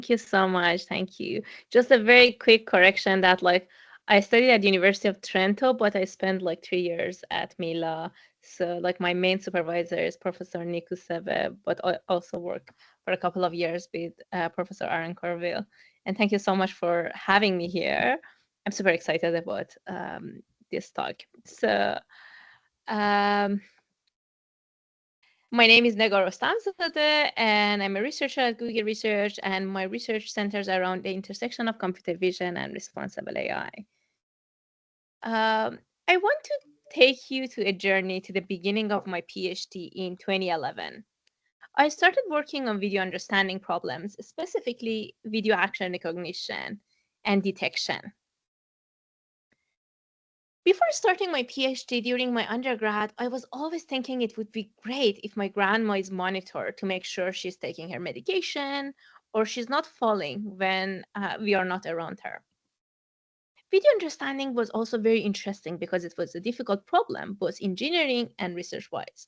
Thank you so much. Thank you. Just a very quick correction that I studied at University of Trento, but I spent like 3 years at Mila. So like my main supervisor is Professor Niku Seve, but I also work for a couple of years with Professor Aaron Corville. And thank you so much for having me here. I'm super excited about this talk. So um, my name is Negar Rostamzadeh, and I'm a researcher at Google Research, and my research centers around the intersection of computer vision and responsible AI. I want to take you to a journey to the beginning of my PhD in 2011. I started working on video understanding problems, specifically video action recognition and detection. Before starting my PhD during my undergrad, I was always thinking it would be great if my grandma is monitored to make sure she's taking her medication or she's not falling when we are not around her. Video understanding was also very interesting because it was a difficult problem, both engineering and research wise.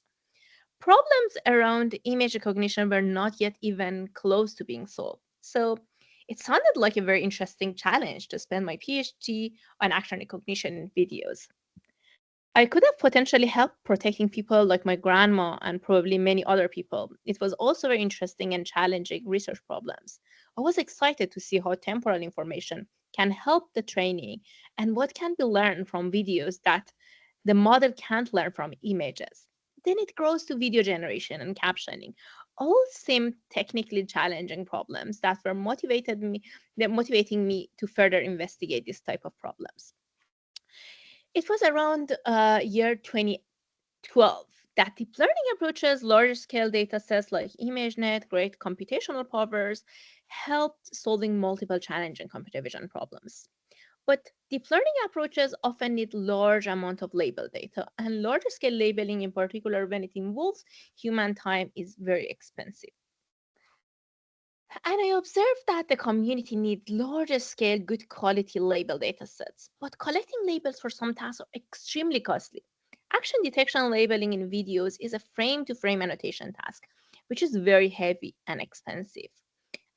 Problems around image recognition were not yet even close to being solved. So it sounded like a very interesting challenge to spend my PhD on action recognition in videos. I could have potentially helped protecting people like my grandma and probably many other people. It was also very interesting and challenging research problems. I was excited to see how temporal information can help the training and what can be learned from videos that the model can't learn from images. Then it grows to video generation and captioning. All seem technically challenging problems that motivating me to further investigate this type of problems. It was around year 2012 that deep learning approaches, large scale data sets like ImageNet, great computational powers, helped solving multiple challenging computer vision problems. But deep learning approaches often need large amount of label data, and large scale labeling in particular when it involves human time is very expensive. And I observed that the community needs large scale, good quality label data sets, but collecting labels for some tasks are extremely costly. Action detection labeling in videos is a frame to frame annotation task, which is very heavy and expensive.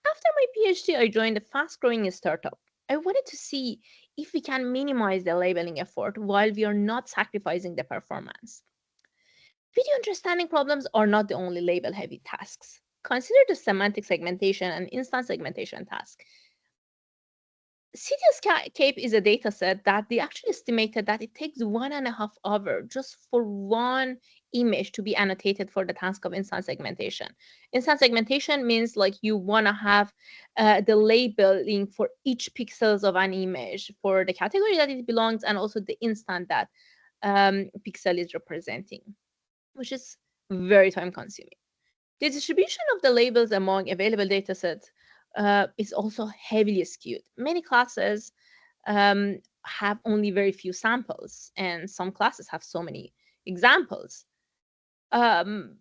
After my PhD, I joined a fast growing startup. I wanted to see if we can minimize the labeling effort while we are not sacrificing the performance. Video understanding problems are not the only label heavy tasks. Consider the semantic segmentation and instance segmentation task. CTS-CAPE is a data set that they actually estimated that it takes 1.5 hours just for one image to be annotated for the task of instance segmentation. Instance segmentation means like you want to have the labeling for each pixels of an image for the category that it belongs and also the instant that pixel is representing, which is very time consuming. The distribution of the labels among available datasets is also heavily skewed. Many classes have only very few samples, and some classes have so many examples. Um,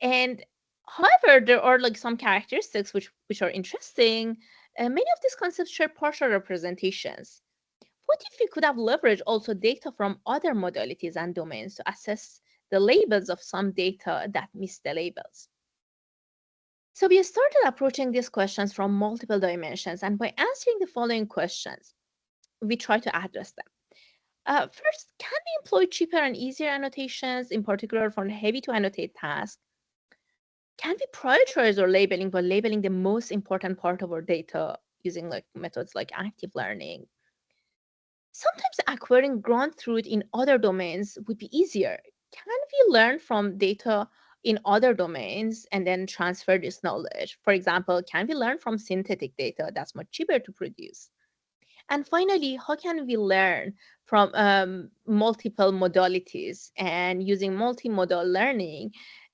and however, there are like some characteristics which are interesting. Many of these concepts share partial representations. What if we could have leveraged also data from other modalities and domains to assess the labels of some data that miss the labels? So we started approaching these questions from multiple dimensions, and by answering the following questions, we try to address them. First, can we employ cheaper and easier annotations, in particular for heavy to annotate tasks? Can we prioritize our labeling by labeling the most important part of our data using like methods like active learning? Sometimes acquiring ground truth in other domains would be easier. Can we learn from data in other domains and then transfer this knowledge? For example, can we learn from synthetic data that's much cheaper to produce? And finally, how can we learn from multiple modalities and using multimodal learning,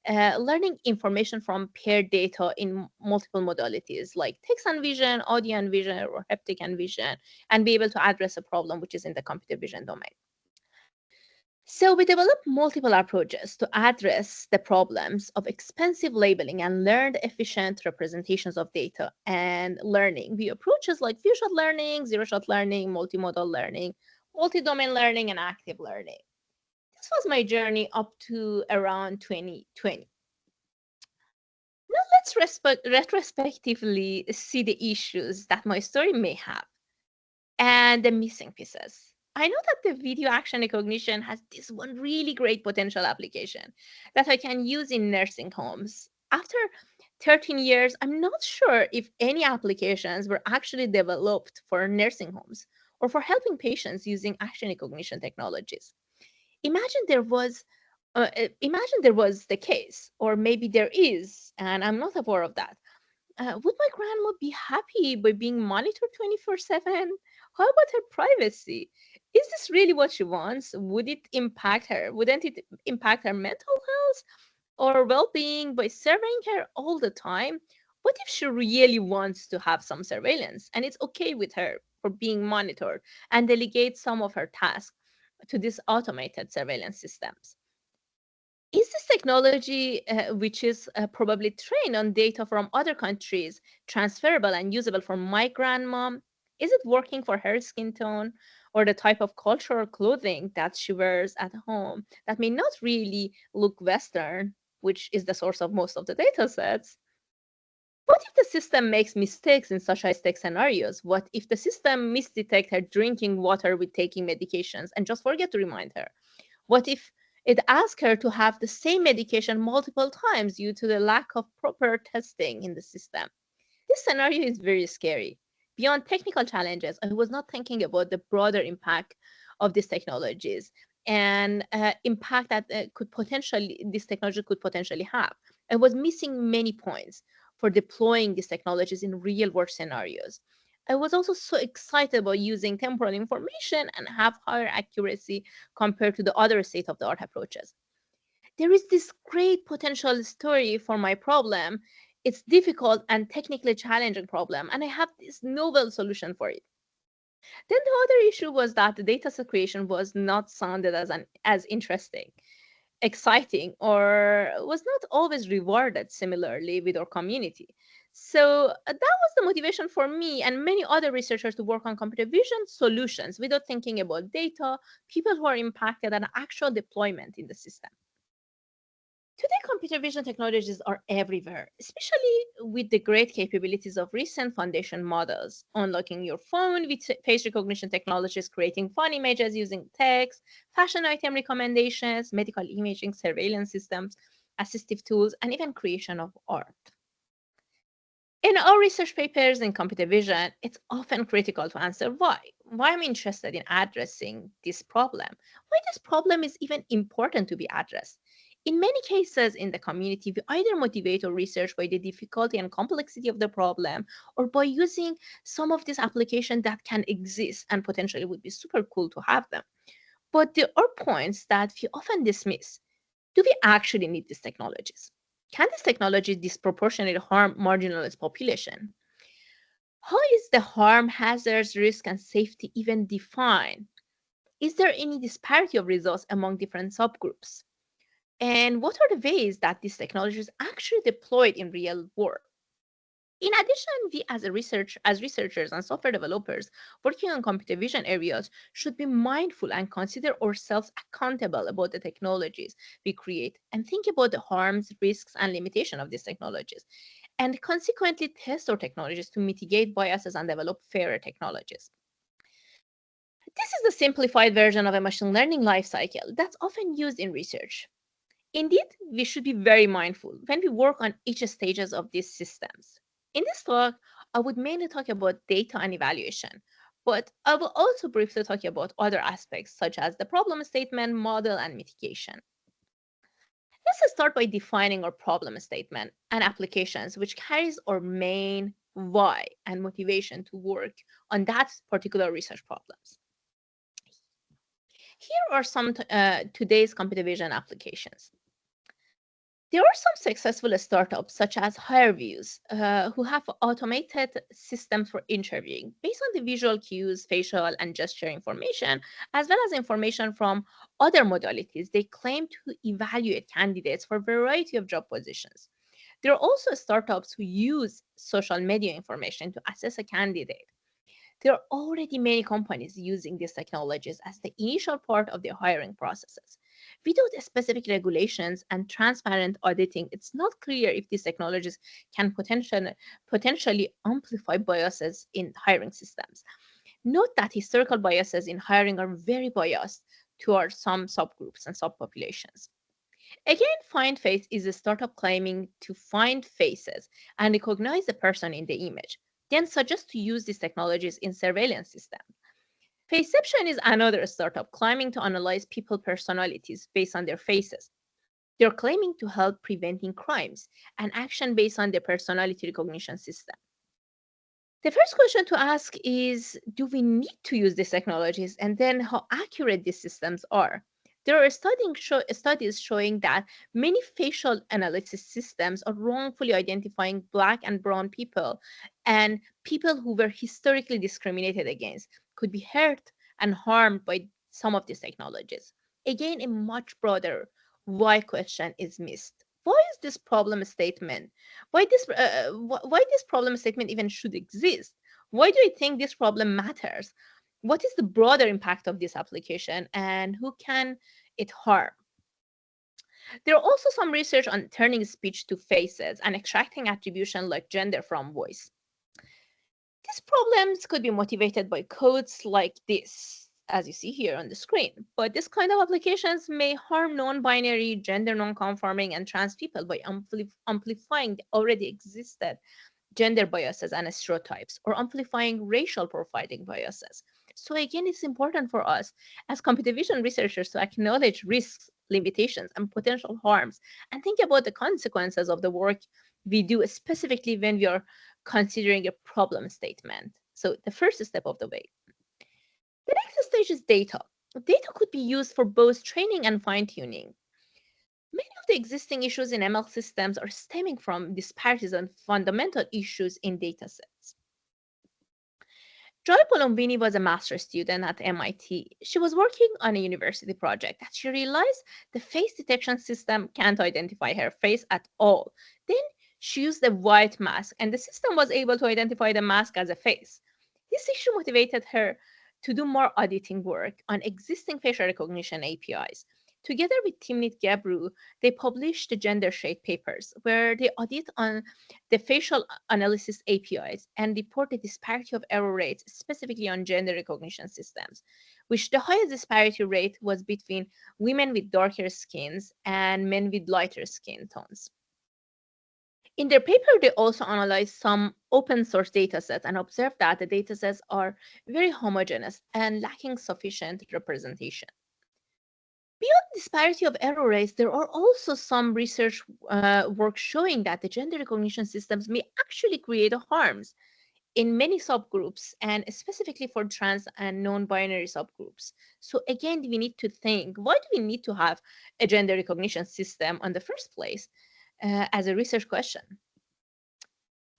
learning information from paired data in multiple modalities like text and vision, audio and vision, or haptic and vision, and be able to address a problem which is in the computer vision domain. So we developed multiple approaches to address the problems of expensive labeling and learned efficient representations of data and learning via approaches like few-shot learning, zero-shot learning, multimodal learning, multi-domain learning, and active learning. This was my journey up to around 2020. Now let's retrospectively see the issues that my story may have and the missing pieces. I know that the video action recognition has this one really great potential application that I can use in nursing homes. After 13 years, I'm not sure if any applications were actually developed for nursing homes or for helping patients using action recognition technologies. Imagine there was Imagine there was the case, or maybe there is, and I'm not aware of that. Would my grandma be happy by being monitored 24/7? How about her privacy? Is this really what she wants? Would it impact her? Wouldn't it impact her mental health or well being by surveying her all the time? What if she really wants to have some surveillance and it's okay with her for being monitored and delegate some of her tasks to these automated surveillance systems? Is this technology, which is probably trained on data from other countries, transferable and usable for my grandma? Is it working for her skin tone or the type of cultural clothing that she wears at home that may not really look Western, which is the source of most of the data sets? What if the system makes mistakes in such high-stake scenarios? What if the system misdetects her drinking water with taking medications and just forget to remind her? What if it asks her to have the same medication multiple times due to the lack of proper testing in the system? This scenario is very scary. Beyond technical challenges, I was not thinking about the broader impact of these technologies and impact that this technology could potentially have. I was missing many points for deploying these technologies in real world scenarios. I was also so excited about using temporal information and have higher accuracy compared to the other state of the art approaches. There is this great potential story for my problem. It's difficult and technically challenging problem, and I have this novel solution for it. Then the other issue was that the data set creation was not sounded as interesting, exciting, or was not always rewarded similarly with our community. So that was the motivation for me and many other researchers to work on computer vision solutions without thinking about data, people who are impacted, and actual deployment in the system. Today, computer vision technologies are everywhere, especially with the great capabilities of recent foundation models, unlocking your phone with face recognition technologies, creating fun images using text, fashion item recommendations, medical imaging surveillance systems, assistive tools, and even creation of art. In our research papers in computer vision, it's often critical to answer why I'm interested in addressing this problem, why this problem is even important to be addressed. In many cases in the community, we either motivate our research by the difficulty and complexity of the problem or by using some of these applications that can exist and potentially would be super cool to have them. But there are points that we often dismiss. Do we actually need these technologies? Can this technology disproportionately harm marginalized population? How is the harm, hazards, risk, and safety even defined? Is there any disparity of results among different subgroups? And what are the ways that these technologies actually deployed in real world? In addition, we as researchers and software developers working on computer vision areas should be mindful and consider ourselves accountable about the technologies we create and think about the harms, risks, and limitation of these technologies, and consequently test our technologies to mitigate biases and develop fairer technologies. This is the simplified version of a machine learning lifecycle that's often used in research. Indeed, we should be very mindful when we work on each stages of these systems. In this talk, I would mainly talk about data and evaluation, but I will also briefly talk about other aspects such as the problem statement, model, and mitigation. Let's start by defining our problem statement and applications, which carries our main why and motivation to work on that particular research problems. Here are some today's computer vision applications. There are some successful startups, such as HireViews, who have automated systems for interviewing based on the visual cues, facial and gesture information, as well as information from other modalities. They claim to evaluate candidates for a variety of job positions. There are also startups who use social media information to assess a candidate. There are already many companies using these technologies as the initial part of their hiring processes. Without specific regulations and transparent auditing, it's not clear if these technologies can potentially amplify biases in hiring systems. Note that historical biases in hiring are very biased towards some subgroups and subpopulations. Again, Find Face is a startup claiming to find faces and recognize the person in the image, then suggest to use these technologies in surveillance systems. Faceception is another startup claiming to analyze people personalities based on their faces. They're claiming to help preventing crimes and action based on their personality recognition system. The first question to ask is, do we need to use these technologies, and then how accurate these systems are? There are studies showing that many facial analysis systems are wrongfully identifying Black and brown people, and people who were historically discriminated against could be hurt and harmed by some of these technologies. Again, a much broader why question is missed. Why is this problem statement? Why this problem statement even should exist? Why do I think this problem matters? What is the broader impact of this application, and who can it harm? There are also some research on turning speech to faces and extracting attribution like gender from voice. These problems could be motivated by codes like this, as you see here on the screen. But this kind of applications may harm non-binary, gender non-conforming, and trans people by amplifying the already existed gender biases and stereotypes, or amplifying racial profiling biases. So again, it's important for us as computer vision researchers to acknowledge risks, limitations, and potential harms, and think about the consequences of the work we do, specifically when we are considering a problem statement. So the first step of the way. The next stage is data. Data could be used for both training and fine-tuning. Many of the existing issues in ML systems are stemming from disparities and fundamental issues in datasets. Joy Polombini was a master's student at MIT. She was working on a university project that she realized the face detection system can't identify her face at all. Then she used a white mask, and the system was able to identify the mask as a face. This issue motivated her to do more auditing work on existing facial recognition APIs. Together with Timnit Gebru, they published the gender shade papers, where they audit on the facial analysis APIs and report the disparity of error rates, specifically on gender recognition systems, which the highest disparity rate was between women with darker skins and men with lighter skin tones. In their paper, they also analyzed some open source datasets and observed that the datasets are very homogeneous and lacking sufficient representation. Beyond disparity of error rates, there are also some research work showing that the gender recognition systems may actually create harms in many subgroups, and specifically for trans and non-binary subgroups. So again, we need to think, why do we need to have a gender recognition system in the first place as a research question?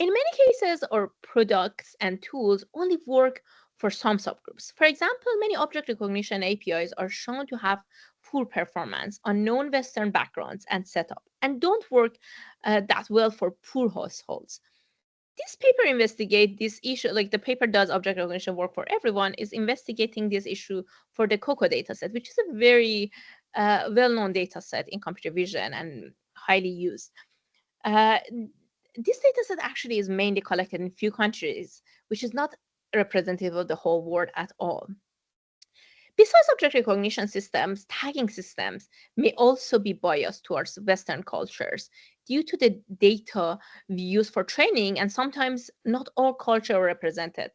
In many cases, our products and tools only work for some subgroups. For example, many object recognition APIs are shown to have poor performance on non-Western backgrounds and setup, and don't work that well for poor households. This paper investigates this issue, like the paper does object recognition work for everyone, is investigating this issue for the COCO dataset, which is a very well-known dataset in computer vision and highly used. Uh, this dataset actually is mainly collected in few countries, which is not representative of the whole world at all. Besides object recognition systems, tagging systems may also be biased towards Western cultures due to the data we use for training, and sometimes not all culture are represented.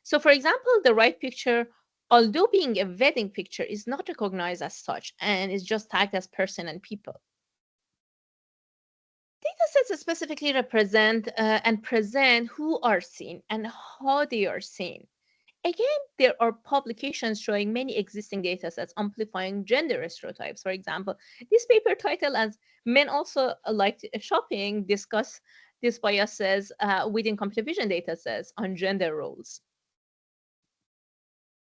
So for example, the right picture, although being a wedding picture, is not recognized as such and is just tagged as person and people. Datasets specifically represent and present who are seen and how they are seen. Again, there are publications showing many existing datasets amplifying gender stereotypes. For example, this paper titled as Men Also Like Shopping discuss these biases within computer vision datasets on gender roles.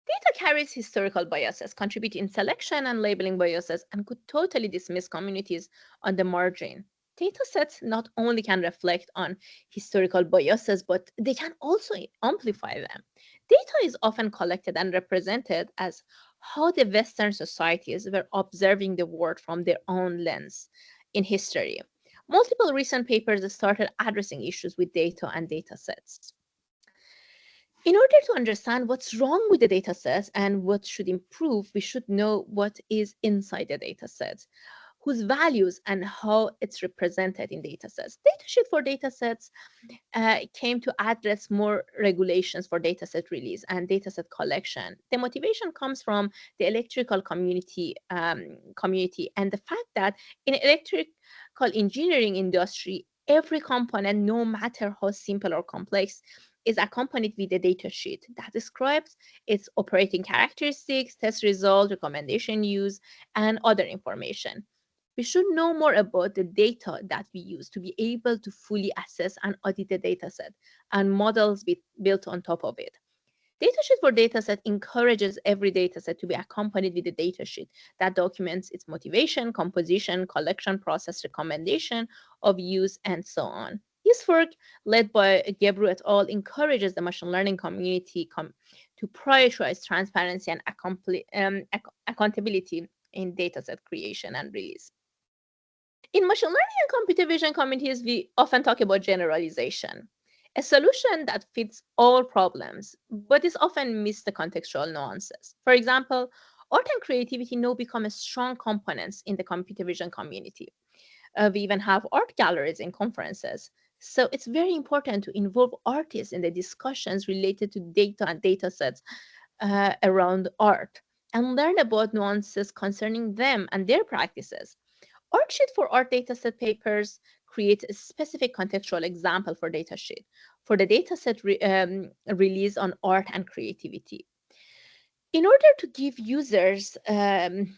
Data carries historical biases, contribute in selection and labeling biases, and could totally dismiss communities on the margin. Datasets not only can reflect on historical biases, but they can also amplify them. Data is often collected and represented as how the Western societies were observing the world from their own lens in history. Multiple recent papers started addressing issues with data and data sets. In order to understand what's wrong with the data sets and what should improve, we should know what is inside the data sets, whose values and how it's represented in data sets. Datasheet for data sets came to address more regulations for dataset release and dataset collection. The motivation comes from the electrical community and the fact that in electrical engineering industry, every component, no matter how simple or complex, is accompanied with a data sheet that describes its operating characteristics, test result, recommendation use, and other information. We should know more about the data that we use to be able to fully assess and audit the dataset and models built on top of it. Datasheet for dataset encourages every dataset to be accompanied with a datasheet that documents its motivation, composition, collection process, recommendation of use, and so on. This work, led by Gebru et al., encourages the machine learning community to prioritize transparency and accountability in dataset creation and release. In machine learning and computer vision communities, we often talk about generalization, a solution that fits all problems, but is often miss the contextual nuances. For example, art and creativity now become strong components in the computer vision community. We even have art galleries in conferences. So it's very important to involve artists in the discussions related to data and data sets around art and learn about nuances concerning them and their practices. ArtSheet for art dataset papers creates a specific contextual example for datasheet for the dataset release on art and creativity. In order to give users and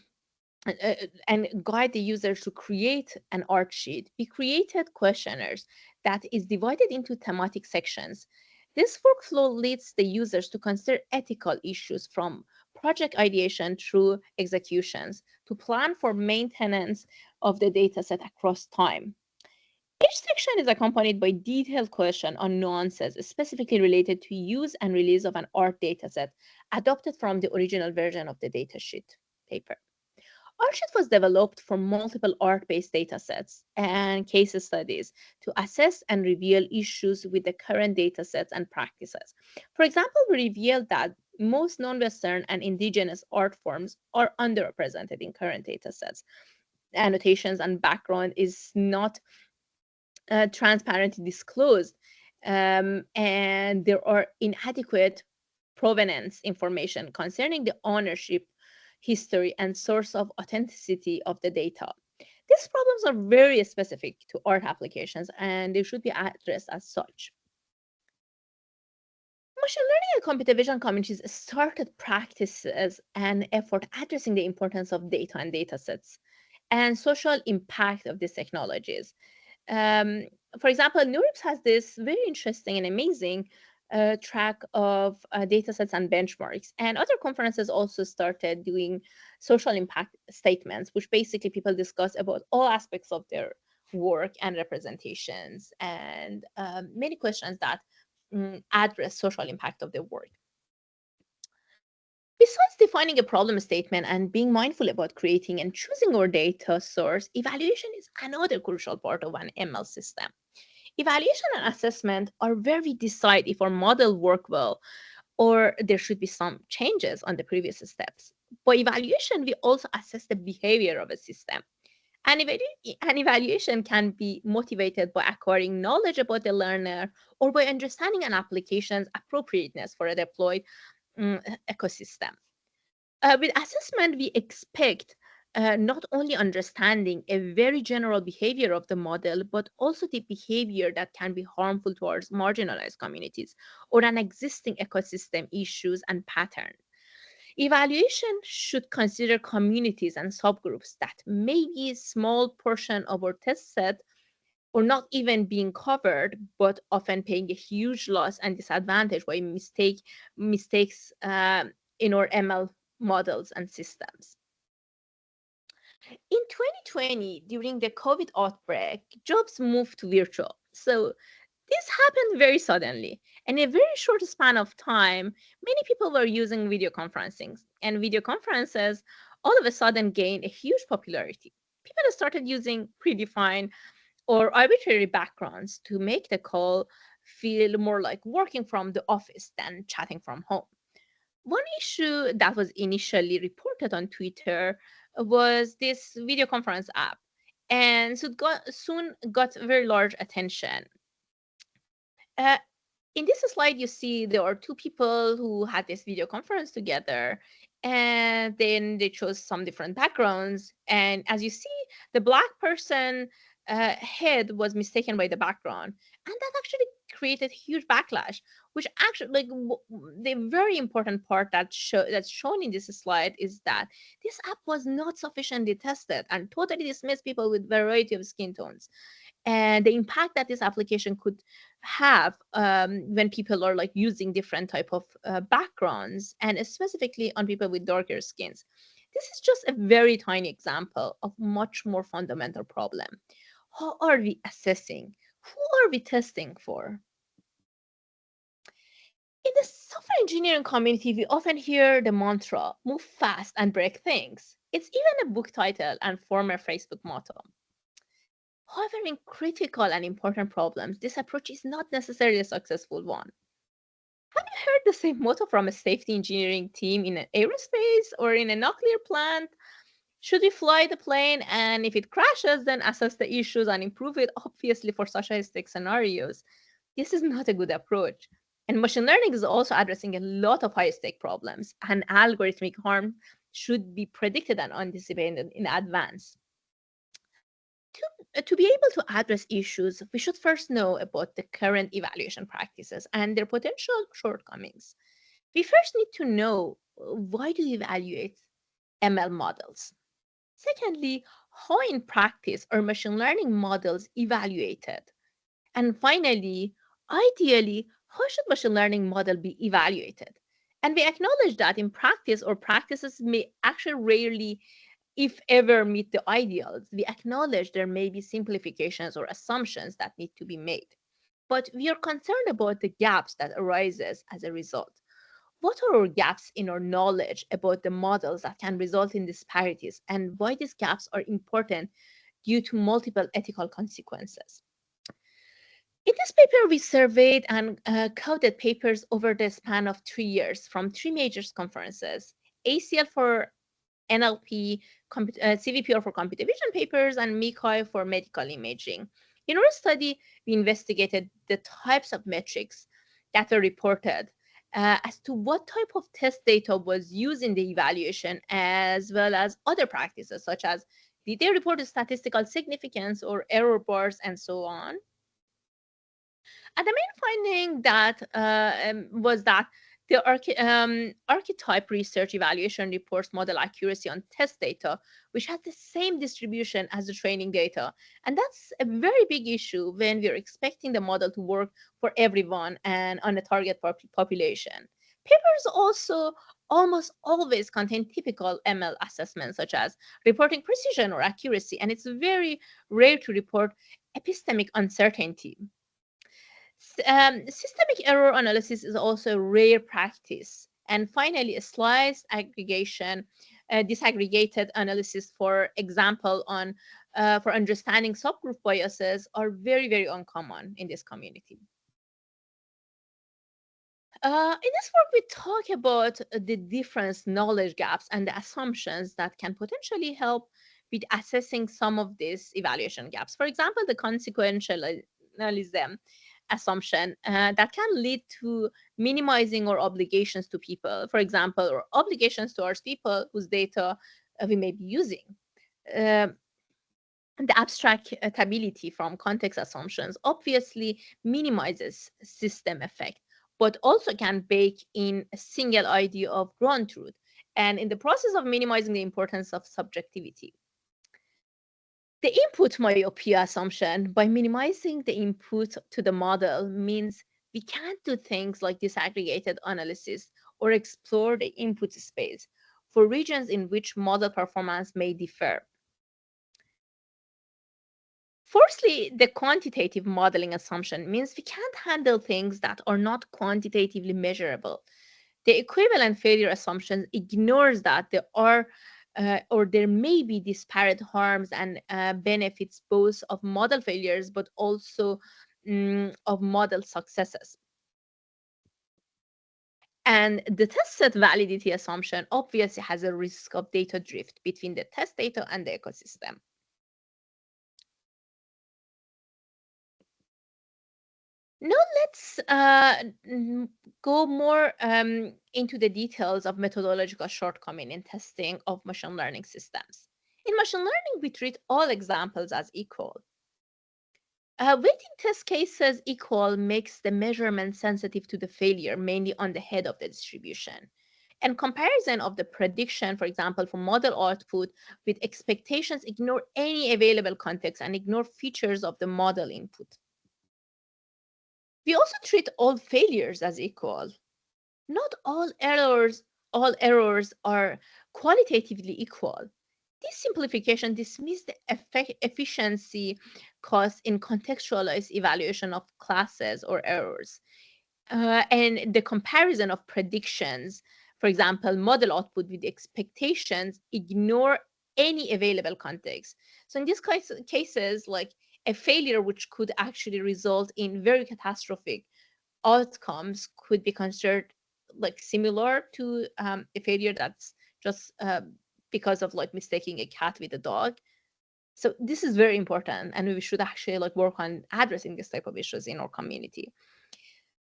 guide the users to create an art sheet, we created questionnaires that is divided into thematic sections. This workflow leads the users to consider ethical issues from project ideation through executions to plan for maintenance of the dataset across time. Each section is accompanied by detailed question on nuances specifically related to use and release of an art dataset adopted from the original version of the datasheet paper. ArtSheet was developed for multiple art-based datasets and case studies to assess and reveal issues with the current datasets and practices. For example, we revealed that most non-Western and indigenous art forms are underrepresented in current datasets. Annotations and background is not transparently disclosed, and there are inadequate provenance information concerning the ownership, history, and source of authenticity of the data. These problems are very specific to art applications and they should be addressed as such. Machine learning and computer vision communities started practices and effort addressing the importance of data and data sets and social impact of these technologies. Um, for example, NeurIPS has this very interesting and amazing track of data sets and benchmarks. And other conferences also started doing social impact statements, which basically people discuss about all aspects of their work and representations and many questions that address social impact of their work. Besides defining a problem statement and being mindful about creating and choosing our data source, evaluation is another crucial part of an ML system. Evaluation and assessment are where we decide if our model work well or there should be some changes on the previous steps. By evaluation, we also assess the behavior of a system. An evaluation can be motivated by acquiring knowledge about the learner or by understanding an application's appropriateness for a deployed ecosystem. With assessment, we expect not only understanding a very general behavior of the model, but also the behavior that can be harmful towards marginalized communities or an existing ecosystem issues and pattern. Evaluation should consider communities and subgroups that may be a small portion of our test set or not even being covered, but often paying a huge loss and disadvantage by mistakes in our ML models and systems. In 2020, during the COVID outbreak, jobs moved to virtual. So this happened very suddenly. And in a very short span of time, many people were using video conferencing, and video conferences all of a sudden gained a huge popularity. People started using predefined or arbitrary backgrounds to make the call feel more like working from the office than chatting from home. One issue that was initially reported on Twitter was this video conference app, and so it soon got very large attention. Uh, in this slide, you see there are two people who had this video conference together, and then they chose some different backgrounds. And as you see, the black person head was mistaken by the background, and that actually created huge backlash. Which actually, like, the very important part that's shown in this slide is that this app was not sufficiently tested and totally dismissed people with variety of skin tones, and the impact that this application could have when people are like using different type of backgrounds, and specifically on people with darker skins. This is just a very tiny example of much more fundamental problem. How are we assessing? Who are we testing for? In the software engineering community, we often hear the mantra, move fast and break things. It's even a book title and former Facebook motto. However, in critical and important problems, this approach is not necessarily a successful one. Have you heard the same motto from a safety engineering team in an aerospace or in a nuclear plant? Should we fly the plane, and if it crashes, then assess the issues and improve it? Obviously, for such high-stake scenarios, this is not a good approach. And machine learning is also addressing a lot of high-stake problems, and algorithmic harm should be predicted and anticipated in advance. To be able to address issues, we should first know about the current evaluation practices and their potential shortcomings. We first need to know why do we evaluate ML models? Secondly, how in practice are machine learning models evaluated? And finally, ideally, how should machine learning model be evaluated? And we acknowledge that in practice, or practices may actually rarely, if ever, meet the ideals. We acknowledge there may be simplifications or assumptions that need to be made. But we are concerned about the gaps that arises as a result. What are our gaps in our knowledge about the models that can result in disparities, and why these gaps are important due to multiple ethical consequences? In this paper, we surveyed and coded papers over the span of 3 years from three major conferences: ACL for NLP, CVPR for computer vision papers, and MICAI for medical imaging. In our study, we investigated the types of metrics that were reported, as to what type of test data was used in the evaluation, as well as other practices such as did they report statistical significance or error bars and so on. And the main finding that was that the archetype research evaluation reports model accuracy on test data, which has the same distribution as the training data. And that's a very big issue when we're expecting the model to work for everyone and on a target population. Papers also almost always contain typical ML assessments, such as reporting precision or accuracy, and it's very rare to report epistemic uncertainty. Systemic error analysis is also a rare practice. And finally, a sliced aggregation, disaggregated analysis, for example, on for understanding subgroup biases, are very, very uncommon in this community. In this work, we talk about the different knowledge gaps and the assumptions that can potentially help with assessing some of these evaluation gaps. For example, the consequentialism assumption that can lead to minimizing our obligations to people, for example, or obligations towards people whose data we may be using. Um, the abstractability from context assumptions obviously minimizes system effect, but also can bake in a single idea of ground truth, and in the process of minimizing the importance of subjectivity. The input myopia assumption, by minimizing the input to the model, means we can't do things like disaggregated analysis or explore the input space for regions in which model performance may differ. Firstly, the quantitative modeling assumption means we can't handle things that are not quantitatively measurable. The equivalent failure assumption ignores that there are or there may be disparate harms and benefits both of model failures but also of model successes. And the test set validity assumption obviously has a risk of data drift between the test data and the ecosystem. Now let's go more into the details of methodological shortcoming in testing of machine learning systems. In machine learning, we treat all examples as equal. Weighting test cases equal makes the measurement sensitive to the failure, mainly on the head of the distribution. And comparison of the prediction, for example, for model output with expectations ignore any available context and ignore features of the model input. We also treat all failures as equal. Not all errors are qualitatively equal. This simplification dismisses the efficiency cost in contextualized evaluation of classes or errors. And the comparison of predictions, for example, model output with expectations, ignore any available context. So in these cases, like a failure which could actually result in very catastrophic outcomes could be considered like similar to a failure that's just because of like mistaking a cat with a dog. So this is very important, and we should actually like work on addressing this type of issues in our community.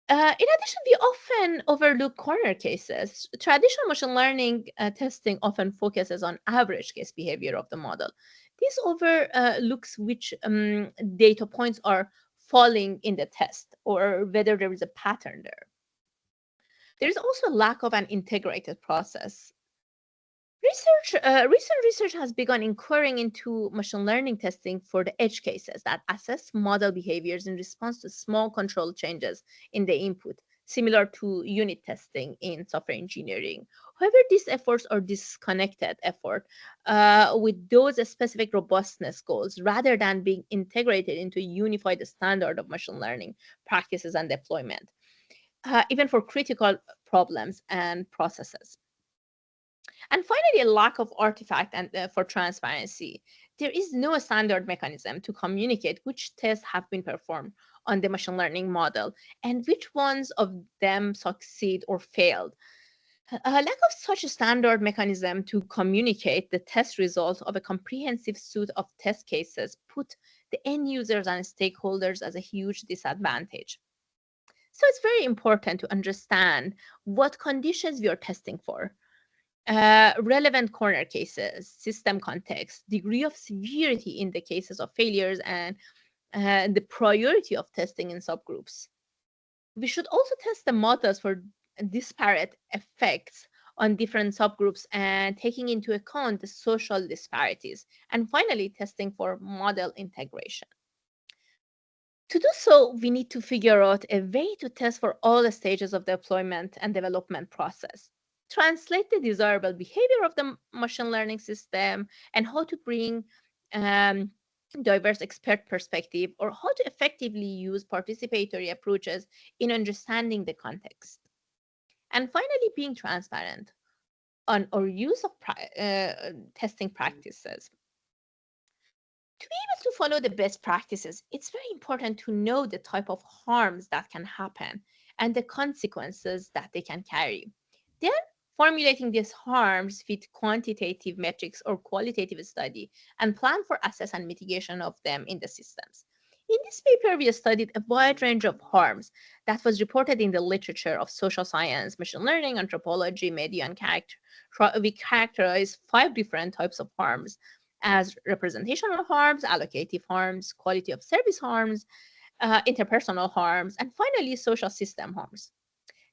In addition, we often overlook corner cases. Traditional machine learning testing often focuses on average case behavior of the model. This overlooks which data points are falling in the test or whether there is a pattern there. There is also a lack of an integrated process. Recent research has begun inquiring into machine learning testing for the edge cases that assess model behaviors in response to small control changes in the input, similar to unit testing in software engineering. However, these efforts are disconnected effort with those specific robustness goals rather than being integrated into a unified standard of machine learning practices and deployment, even for critical problems and processes. And finally, a lack of artifact and for transparency. There is no standard mechanism to communicate which tests have been performed on the machine learning model and which ones of them succeed or failed. A lack of such a standard mechanism to communicate the test results of a comprehensive suite of test cases put the end users and stakeholders as a huge disadvantage. So it's very important to understand what conditions we are testing for, relevant corner cases, system context, degree of severity in the cases of failures, and the priority of testing in subgroups. We should also test the models for disparate effects on different subgroups and taking into account the social disparities. And finally, testing for model integration. To do so, we need to figure out a way to test for all the stages of deployment and development process, translate the desirable behavior of the machine learning system, and how to bring um, diverse expert perspective or how to effectively use participatory approaches in understanding the context. And finally, being transparent on our use of testing practices. To be able to follow the best practices, it's very important to know the type of harms that can happen and the consequences that they can carry. Then, formulating these harms with quantitative metrics or qualitative study and plan for assess and mitigation of them in the systems. In this paper, we studied a wide range of harms that was reported in the literature of social science, machine learning, anthropology, media, and character. We characterized 5 different types of harms as representational harms, allocative harms, quality of service harms, interpersonal harms, and finally, social system harms.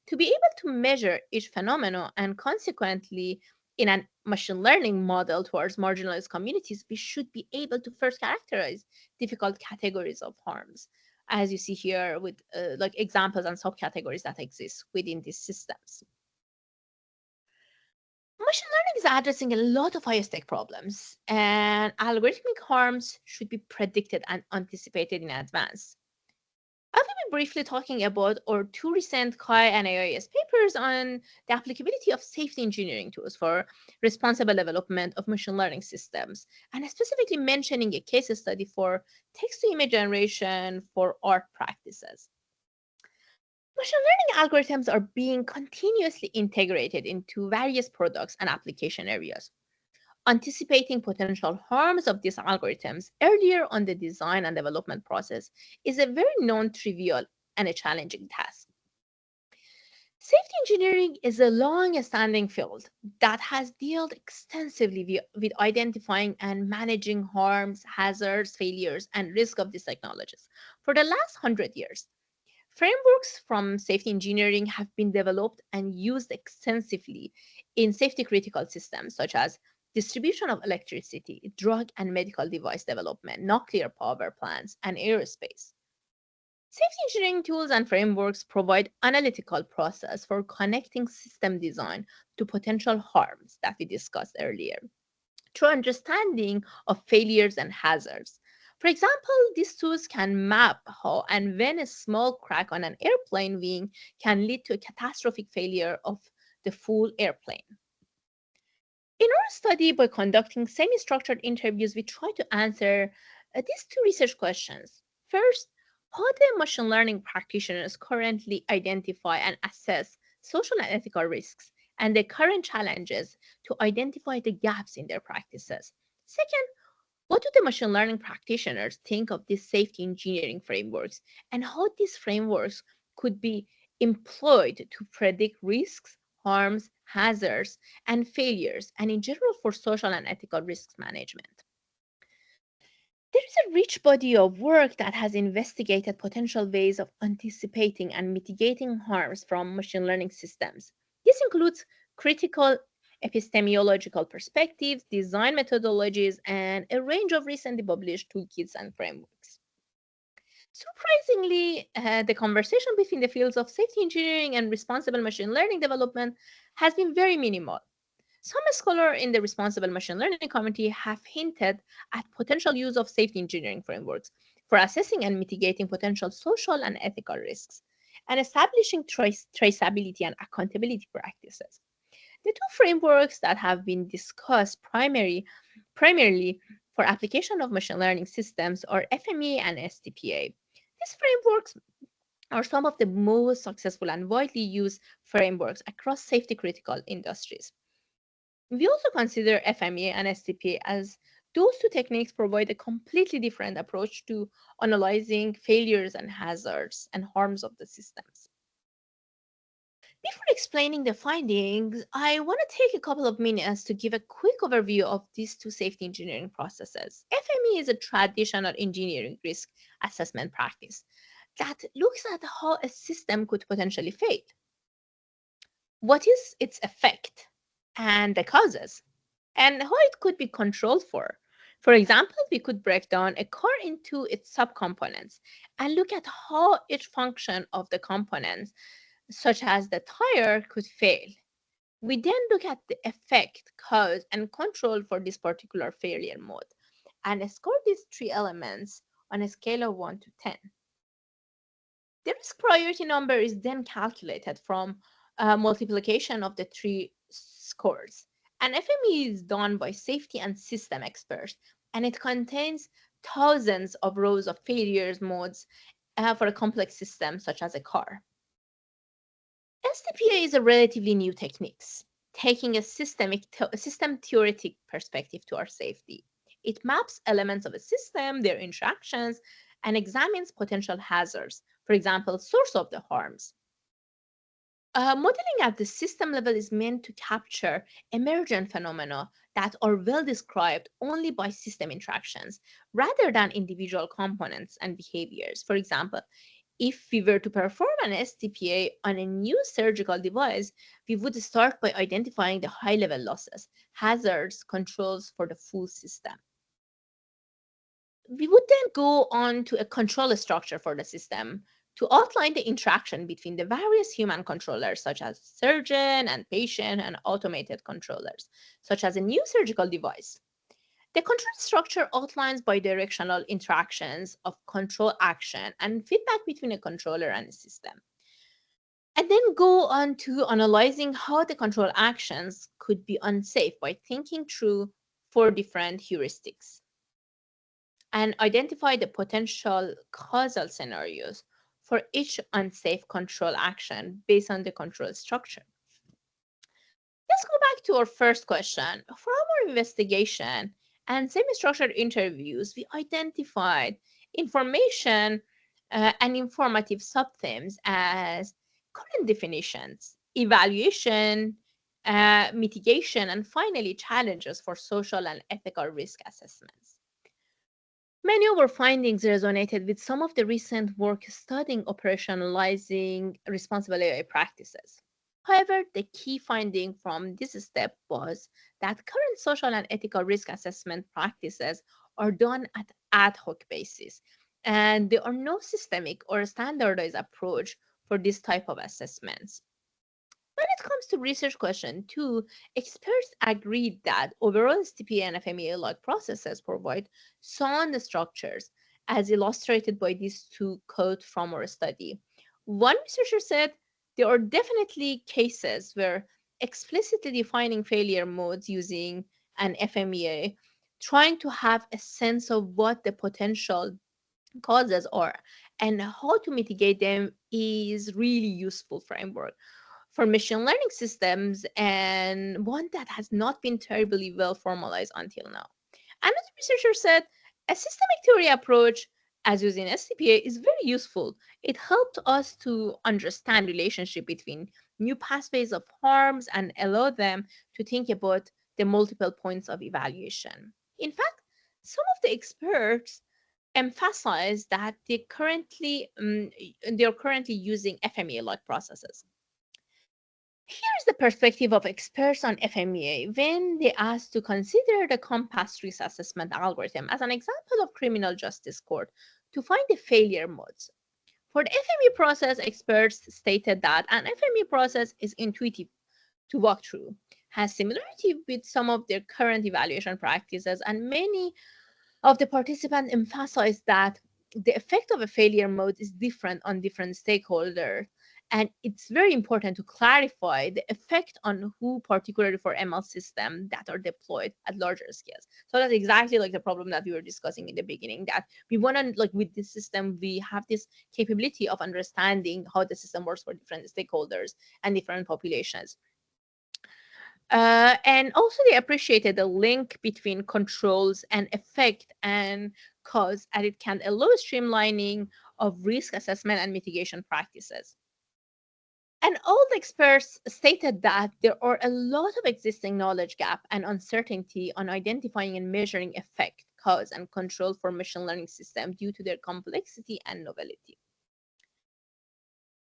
To be able to measure each phenomenon and consequently in a machine learning model towards marginalized communities, we should be able to first characterize difficult categories of harms, as you see here with like examples and subcategories that exist within these systems. Machine learning is addressing a lot of high-stake problems, and algorithmic harms should be predicted and anticipated in advance. I will be briefly talking about our two recent Kai and AIS papers on the applicability of safety engineering tools for responsible development of machine learning systems, and specifically mentioning a case study for text-to-image generation for art practices. Machine learning algorithms are being continuously integrated into various products and application areas. Anticipating potential harms of these algorithms earlier on the design and development process is a very non-trivial and a challenging task. Safety engineering is a long-standing field that has dealt extensively with identifying and managing harms, hazards, failures, and risk of these technologies for the last 100 years. Frameworks from safety engineering have been developed and used extensively in safety critical systems such as distribution of electricity, drug and medical device development, nuclear power plants, and aerospace. Safety engineering tools and frameworks provide analytical process for connecting system design to potential harms that we discussed earlier through understanding of failures and hazards. For example, these tools can map how and when a small crack on an airplane wing can lead to a catastrophic failure of the full airplane. In our study, by conducting semi structured interviews, we try to answer these two research questions. First, how do machine learning practitioners currently identify and assess social and ethical risks and the current challenges to identify the gaps in their practices? Second, what do the machine learning practitioners think of these safety engineering frameworks and how these frameworks could be employed to predict risks, harms, hazards, and failures, and in general for social and ethical risk management? There is a rich body of work that has investigated potential ways of anticipating and mitigating harms from machine learning systems. This includes critical epistemological perspectives, design methodologies, and a range of recently published toolkits and frameworks. Surprisingly, the conversation between the fields of safety engineering and responsible machine learning development has been very minimal. Some scholars in the responsible machine learning community have hinted at potential use of safety engineering frameworks for assessing and mitigating potential social and ethical risks and establishing traceability and accountability practices. The two frameworks that have been discussed primarily for application of machine learning systems are FME and STPA. These frameworks are some of the most successful and widely used frameworks across safety critical industries. We also consider FME and STP as those two techniques provide a completely different approach to analyzing failures and hazards and harms of the systems. Before explaining the findings, I want to take a couple of minutes to give a quick overview of these two safety engineering processes. FME is a traditional engineering risk assessment practice that looks at how a system could potentially fail. What is its effect and the causes, and how it could be controlled for. For example, we could break down a car into its subcomponents and look at how each function of the components, such as the tire, could fail. We then look at the effect, cause, and control for this particular failure mode and score these three elements on a scale of 1 to 10. The risk priority number is then calculated from multiplication of the three scores. An FME is done by safety and system experts, and it contains thousands of rows of failures modes for a complex system such as a car. STPA is a relatively new technique, taking a system theoretic perspective to our safety. It maps elements of a system, their interactions, and examines potential hazards, for example, source of the harms. Modeling at the system level is meant to capture emergent phenomena that are well described only by system interactions rather than individual components and behaviors. For example, if we were to perform an STPA on a new surgical device, we would start by identifying the high level losses, hazards, controls for the full system. We would then go on to a control structure for the system to outline the interaction between the various human controllers, such as surgeon and patient, and automated controllers, such as a new surgical device. The control structure outlines bidirectional interactions of control action and feedback between a controller and a system. And then go on to analyzing how the control actions could be unsafe by thinking through four different heuristics and identify the potential causal scenarios for each unsafe control action based on the control structure. Let's go back to our first question. For our investigation and semi-structured interviews, we identified information and informative subthemes as current definitions, evaluation, mitigation, and finally challenges for social and ethical risk assessments. Many of our findings resonated with some of the recent work studying operationalizing responsible AI practices. However, the key finding from this step was that current social and ethical risk assessment practices are done at ad hoc basis, and there are no systemic or standardized approach for this type of assessments. When it comes to research question two, experts agreed that overall STPA and FMEA-like processes provide sound structures, as illustrated by these two quotes from our study. One researcher said, there are definitely cases where explicitly defining failure modes using an FMEA, trying to have a sense of what the potential causes are and how to mitigate them is really useful framework for machine learning systems and one that has not been terribly well formalized until now. Another researcher said a systemic theory approach, as used in SCPA, is very useful. It helped us to understand relationship between new pathways of harms and allow them to think about the multiple points of evaluation. In fact, some of the experts emphasize that they're currently using FMEA-like processes. Here's the perspective of experts on FMEA when they asked to consider the compass risk assessment algorithm as an example of criminal justice court to find the failure modes. For the FME process, experts stated that an FME process is intuitive to walk through, has similarity with some of their current evaluation practices, and many of the participants emphasized that the effect of a failure mode is different on different stakeholders. And it's very important to clarify the effect on who, particularly for ML systems that are deployed at larger scales. So that's exactly like the problem that we were discussing in the beginning, that we want to, like with this system, we have this capability of understanding how the system works for different stakeholders and different populations. And also they appreciated the link between controls and effect and cause, and it can allow streamlining of risk assessment and mitigation practices. And all the experts stated that there are a lot of existing knowledge gap and uncertainty on identifying and measuring effect, cause, and control for machine learning systems due to their complexity and novelty.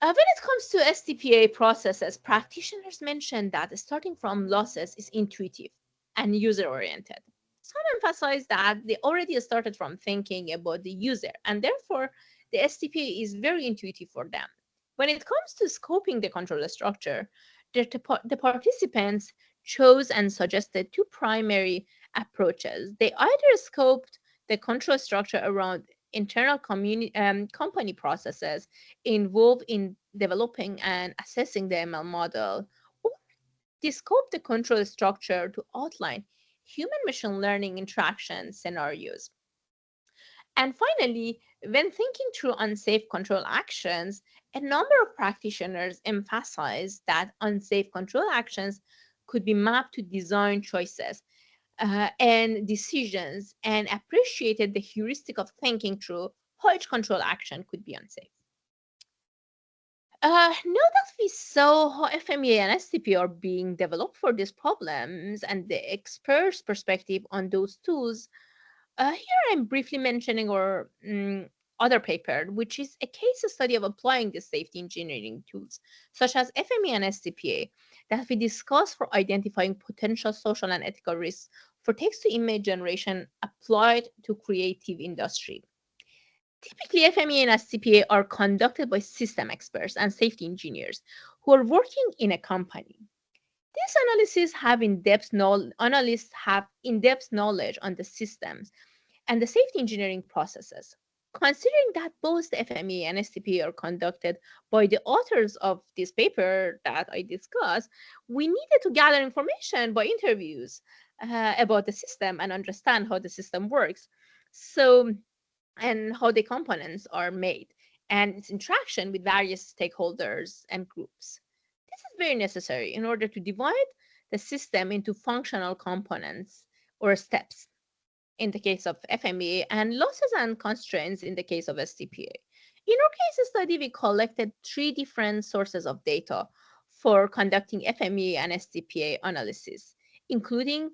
When it comes to STPA processes, practitioners mentioned that starting from losses is intuitive and user-oriented. Some emphasize that they already started from thinking about the user, and therefore the STPA is very intuitive for them. When it comes to scoping the controller structure, the participants chose and suggested two primary approaches. They either scoped the control structure around internal company processes involved in developing and assessing the ML model, or they scope the control structure to outline human machine learning interaction scenarios. And finally, when thinking through unsafe control actions, a number of practitioners emphasize that unsafe control actions could be mapped to design choices and decisions and appreciated the heuristic of thinking through how each control action could be unsafe. Now that we saw how FMEA and STP are being developed for these problems and the experts' perspective on those tools, here I'm briefly mentioning our other paper, which is a case study of applying the safety engineering tools, such as FME and SCPA, that we discuss for identifying potential social and ethical risks for text-to-image generation applied to creative industry. Typically, FME and SCPA are conducted by system experts and safety engineers who are working in a company. These analysts have in-depth knowledge on the systems and the safety engineering processes. Considering that both the FME and SCPA are conducted by the authors of this paper that I discussed, we needed to gather information by interviews about the system and understand how the system works. So, and how the components are made and its interaction with various stakeholders and groups. This is very necessary in order to divide the system into functional components or steps in the case of FMEA and losses and constraints in the case of STPA. In our case study, we collected three different sources of data for conducting FMEA and STPA analysis, including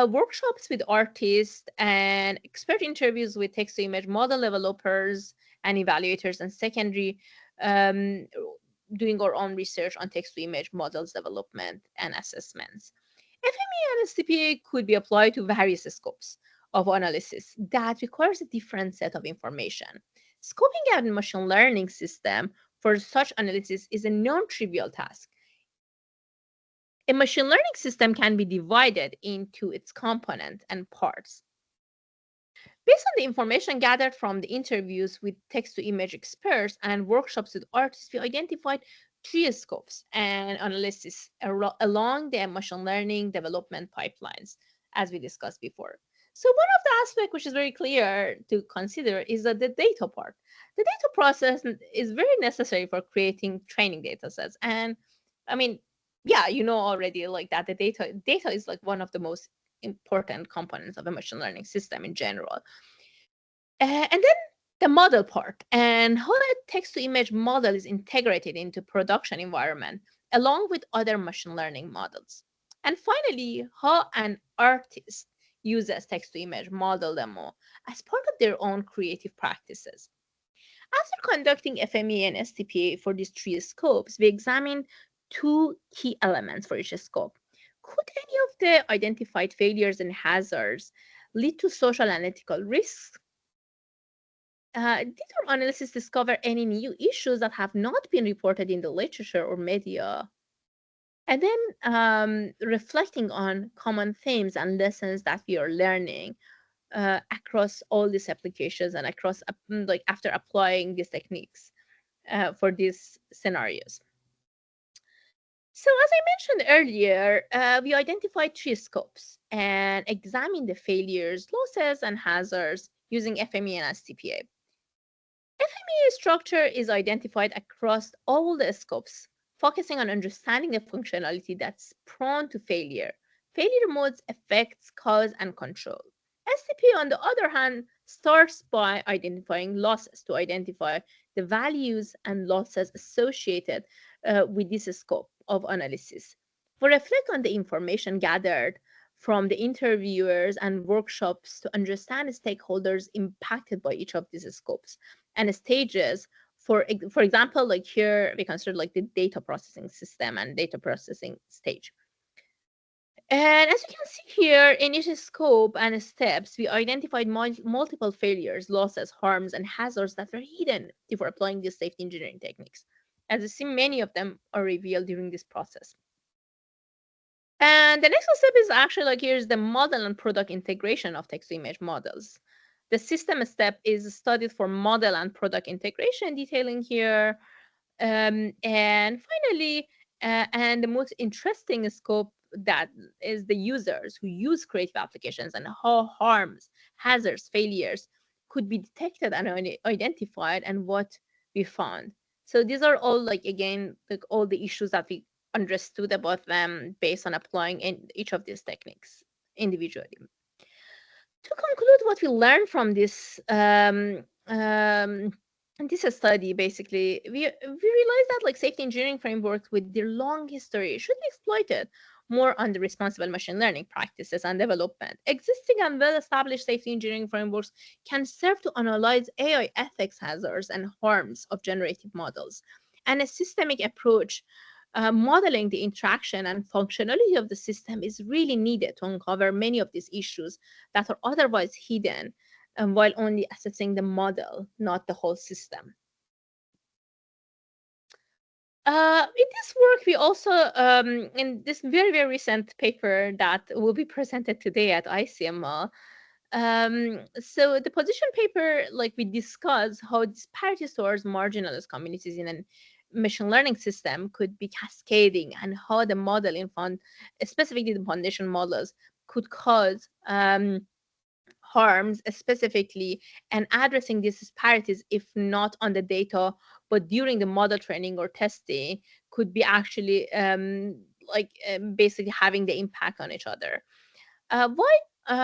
workshops with artists and expert interviews with text-to-image model developers and evaluators, and secondary, um, doing our own research on text-to-image models development and assessments. FME and STPA could be applied to various scopes of analysis that requires a different set of information. Scoping out a machine learning system for such analysis is a non-trivial task. A machine learning system can be divided into its components and parts. Based on the information gathered from the interviews with text-to-image experts and workshops with artists, we identified three scopes and analysis along the machine learning development pipelines, as we discussed before. So one of the aspects which is very clear to consider is that the data part. The data process is very necessary for creating training data sets. And I mean, yeah, you know already like that the data is like one of the most important components of a machine learning system in general. And then the model part and how a text to image model is integrated into production environment along with other machine learning models. And finally, how an artist uses text to image model demo as part of their own creative practices. After conducting FME and STPA for these three scopes, we examined two key elements for each scope. Could any of the identified failures and hazards lead to social and ethical risks? Did our analysis discover any new issues that have not been reported in the literature or media? And then reflecting on common themes and lessons that we are learning across all these applications and across like after applying these techniques for these scenarios. So as I mentioned earlier, we identified three scopes and examined the failures, losses, and hazards using FME and STPA. FMEA structure is identified across all the scopes, focusing on understanding the functionality that's prone to failure, failure modes, effects, cause, and control. STP, on the other hand, starts by identifying losses to identify the values and losses associated with this scope of analysis. We reflect on the information gathered from the interviewers and workshops to understand stakeholders impacted by each of these scopes and stages. For example, like here we consider like the data processing system and data processing stage. And as you can see here, in each scope and steps, we identified multiple failures, losses, harms, and hazards that were hidden before applying these safety engineering techniques. As you see, many of them are revealed during this process. And the next step is actually like here's the model and product integration of text-to-image models. The system step is studied for model and product integration, detailing here. And finally, and the most interesting scope that is the users who use creative applications and how harms, hazards, failures could be detected and identified and what we found. So these are all like again like all the issues that we understood about them based on applying in each of these techniques individually. To conclude what we learned from this study, basically, we realized that like safety engineering frameworks with their long history should be exploited more on the responsible machine learning practices and development. Existing and well-established safety engineering frameworks can serve to analyze AI ethics hazards and harms of generative models. And a systemic approach modeling the interaction and functionality of the system is really needed to uncover many of these issues that are otherwise hidden while only assessing the model, not the whole system. In this work, we also, in this very, very recent paper that will be presented today at ICML, so the position paper, like we discuss how disparities towards marginalized communities in a machine learning system could be cascading, and how the model specifically the foundation models, could cause harms specifically, and addressing these disparities, if not on the data, but during the model training or testing, could be actually basically having the impact on each other. Why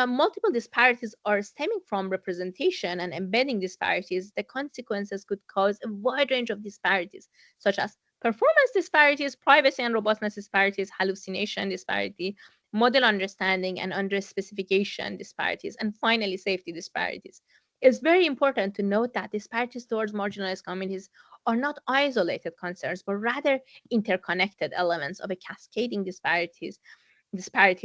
multiple disparities are stemming from representation and embedding disparities, the consequences could cause a wide range of disparities, such as performance disparities, privacy and robustness disparities, hallucination disparity, model understanding and under specification disparities, and finally, safety disparities. It's very important to note that disparities towards marginalized communities are not isolated concerns, but rather interconnected elements of a cascading disparity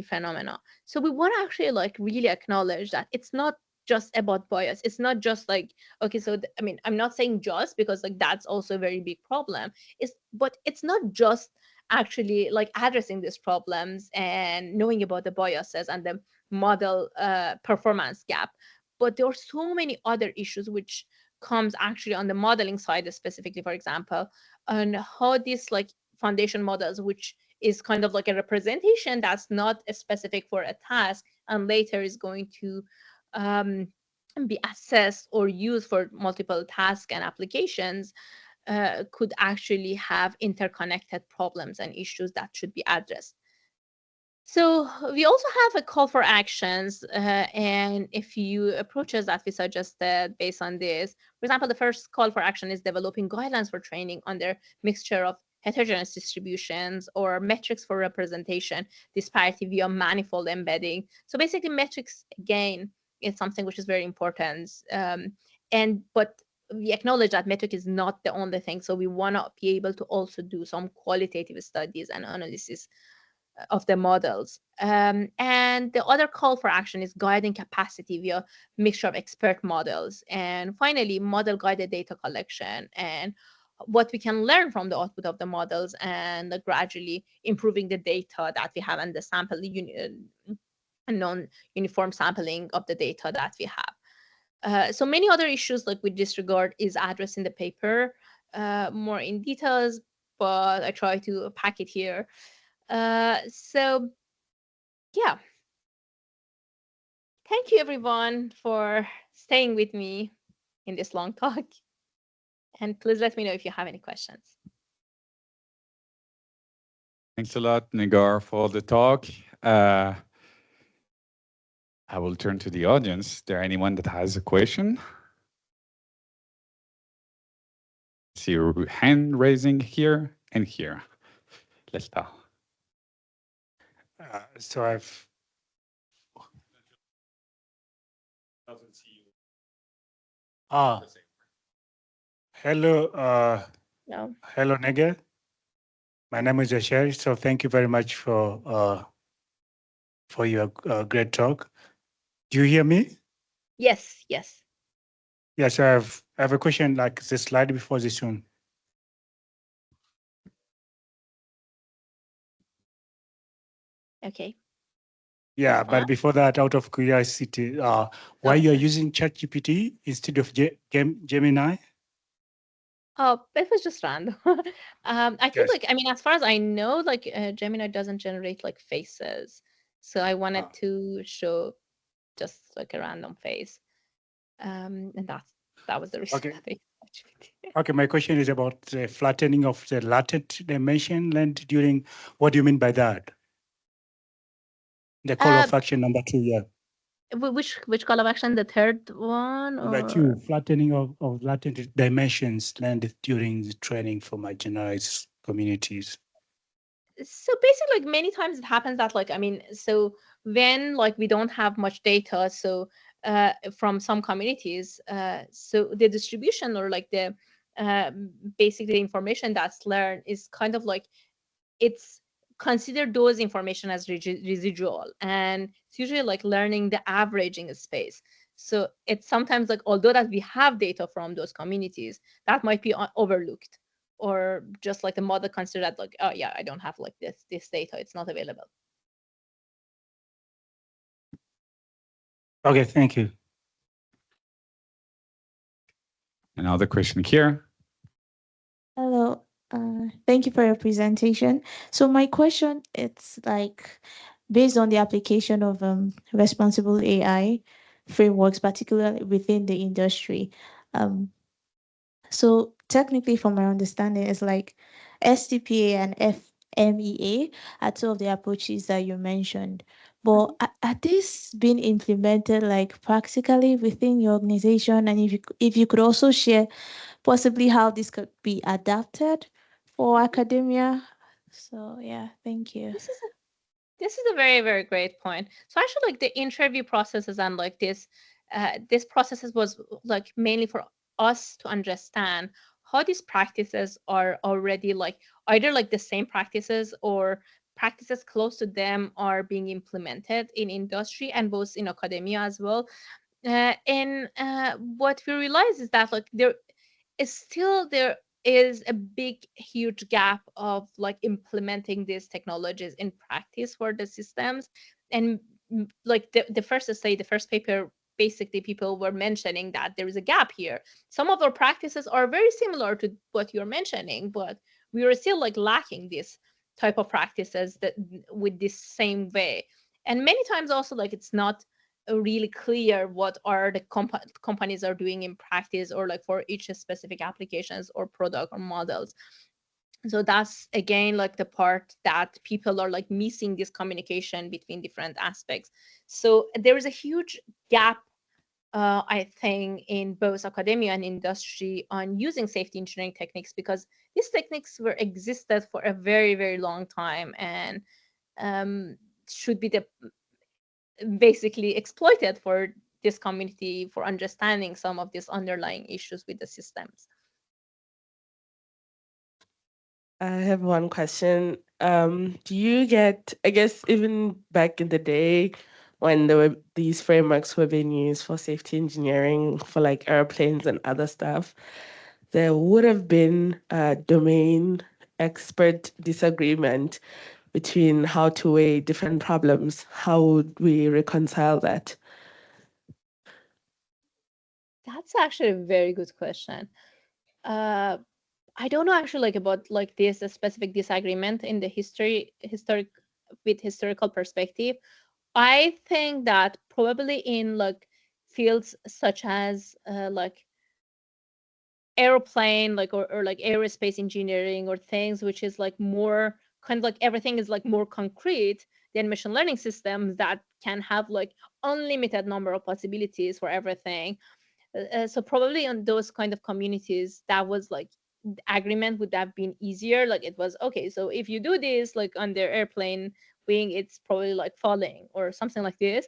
phenomena. So we want to actually like really acknowledge that it's not just about bias. It's not just like, okay, so I mean, I'm not saying just, because like that's also a very big problem. But it's not just actually like addressing these problems and knowing about the biases and the model performance gap, but there are so many other issues which comes actually on the modeling side, specifically, for example, on how these like foundation models, which is kind of like a representation that's not specific for a task, and later is going to um, be assessed or used for multiple tasks and applications, could actually have interconnected problems and issues that should be addressed. So we also have a call for actions, and a few approaches that we suggested based on this. For example, the first call for action is developing guidelines for training under mixture of heterogeneous distributions, or metrics for representation disparity via manifold embedding. So basically, metrics again is something which is very important, but we acknowledge that metric is not the only thing. So we want to be able to also do some qualitative studies and analysis of the models. And the other call for action is guiding capacity via mixture of expert models. And finally, model guided data collection and what we can learn from the output of the models, and gradually improving the data that we have and the non-uniform sampling of the data that we have. So many other issues like with this regard is addressed in the paper more in details, but I try to pack it here. So yeah, thank you everyone for staying with me in this long talk. And please let me know if you have any questions. Thanks a lot, Negar, for the talk. I will turn to the audience. Is there anyone that has a question? See your hand raising here and here. Let's start. So I've. Hello. No. Hello, Negar. My name is Asher. So thank you very much for your great talk. Do you hear me? Yes, yes. Yes, I have a question like the slide before this one. Okay. Yeah, but before that, out of curiosity, why you are using ChatGPT instead of Gemini? Oh, it was just random. I think like, I mean, as far as I know, like Gemini doesn't generate like faces. So I wanted to show just like a random face. And that was the reason. Okay. Okay, my question is about the flattening of the latent dimension length during, what do you mean by that? The call of action number 2, yeah. Which call of action? The third one? Number 2, flattening of latent dimensions length during the training for marginalized communities. So basically, like many times it happens that like, I mean, so when like we don't have much data, so from some communities, so the distribution or like the basically the information that's learned is kind of like, it's consider those information as residual, and it's usually like learning the averaging space. So it's sometimes like, although that we have data from those communities, that might be overlooked, or just like the model considered that like, oh yeah, I don't have like this data, it's not available. Okay, thank you. Another question here. Hello. Thank you for your presentation. So my question, it's like based on the application of responsible AI frameworks, particularly within the industry. Um, so technically, from my understanding, it's like STPA and FMEA are two of the approaches that you mentioned. But are these being implemented like practically within your organization? And if you could also share possibly how this could be adapted for academia. So yeah, thank you. This is a very, very great point. So actually, like the interview processes and like this processes was like mainly for us to understand how these practices are already like either like the same practices or practices close to them are being implemented in industry and both in academia as well. And what we realize is that like there is a big huge gap of like implementing these technologies in practice for the systems. And like the first to say the first paper, basically people were mentioning that there is a gap here. Some of our practices are very similar to what you're mentioning, but we are still like lacking this type of practices that with this same way. And many times also like it's not really clear what are the companies are doing in practice, or like for each specific applications or product or models. So that's again like the part that people are like missing this communication between different aspects. So there is a huge gap, I think, in both academia and industry on using safety engineering techniques, because these techniques were existed for a very, very long time, and should be the basically exploited for this community for understanding some of these underlying issues with the systems. I have one question. Do you get, I guess, even back in the day when there were these frameworks were being used for safety engineering for like airplanes and other stuff, there would have been a domain expert disagreement between how to weigh different problems. How would we reconcile that? That's actually a very good question. I don't know actually like about like this specific disagreement in the historical perspective. I think that probably in like fields such as like airplane, like or like aerospace engineering, or things which is like more kind of like everything is like more concrete than machine learning systems that can have like unlimited number of possibilities for everything. So probably on those kind of communities, that was like the agreement would have been easier. Like it was okay, so if you do this like on their airplane wing, it's probably like falling or something like this.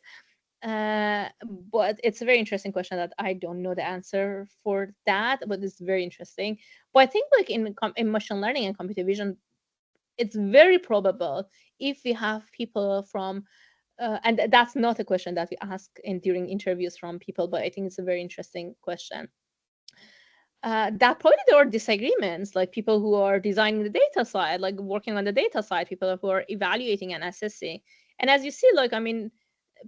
But it's a very interesting question that I don't know the answer for that, but it's very interesting. But I think like in machine learning and computer vision, it's very probable if we have people from and that's not a question that we ask during interviews from people, but I think it's a very interesting question. That probably there are disagreements, like people who are designing the data side, like working on the data side, people who are evaluating and assessing. And as you see, like, I mean,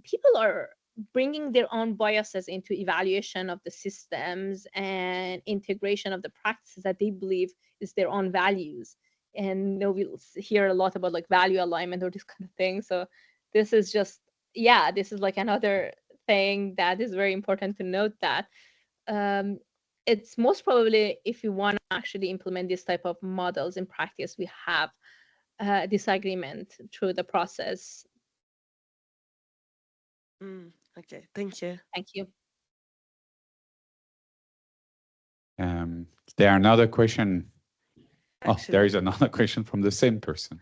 people are bringing their own biases into evaluation of the systems and integration of the practices that they believe is their own values. And we'll hear a lot about like value alignment or this kind of thing. So this is just, yeah, this is like another thing that is very important to note, that it's most probably if you want to actually implement this type of models in practice, we have disagreement through the process. Okay, thank you. Thank you. There another question. Actually, there is another question from the same person.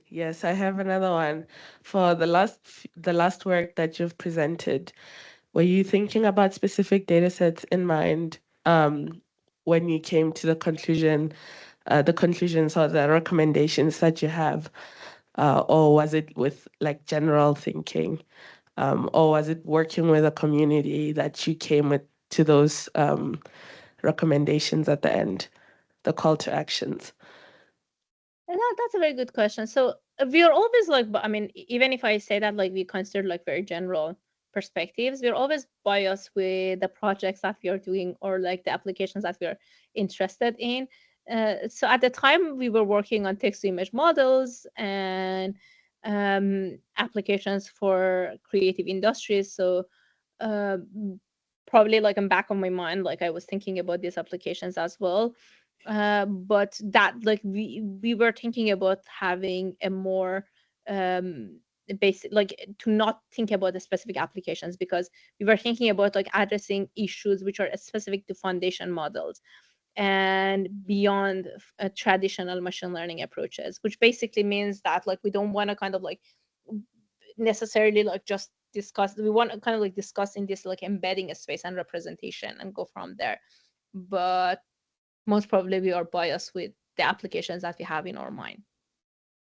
Yes, I have another one. For the last work that you've presented, were you thinking about specific data sets in mind when you came to the conclusions or the recommendations that you have, or was it with like general thinking? or was it working with a community that you came with to those recommendations at the end, the call to actions? That's a very good question. So we are always like, I mean, even if I say that, like, we consider like very general perspectives, we're always biased with the projects that we are doing or like the applications that we are interested in. So at the time we were working on text to image models and applications for creative industries. So uh, probably like in back of my mind, like I was thinking about these applications as well. But that, like, we were thinking about having a more basic, like, to not think about the specific applications, because we were thinking about like addressing issues which are specific to foundation models and beyond traditional machine learning approaches, which basically means that like we don't want to kind of like necessarily like just discuss, we want to kind of like discuss in this like embedding a space and representation and go from there. But most probably we are biased with the applications that we have in our mind.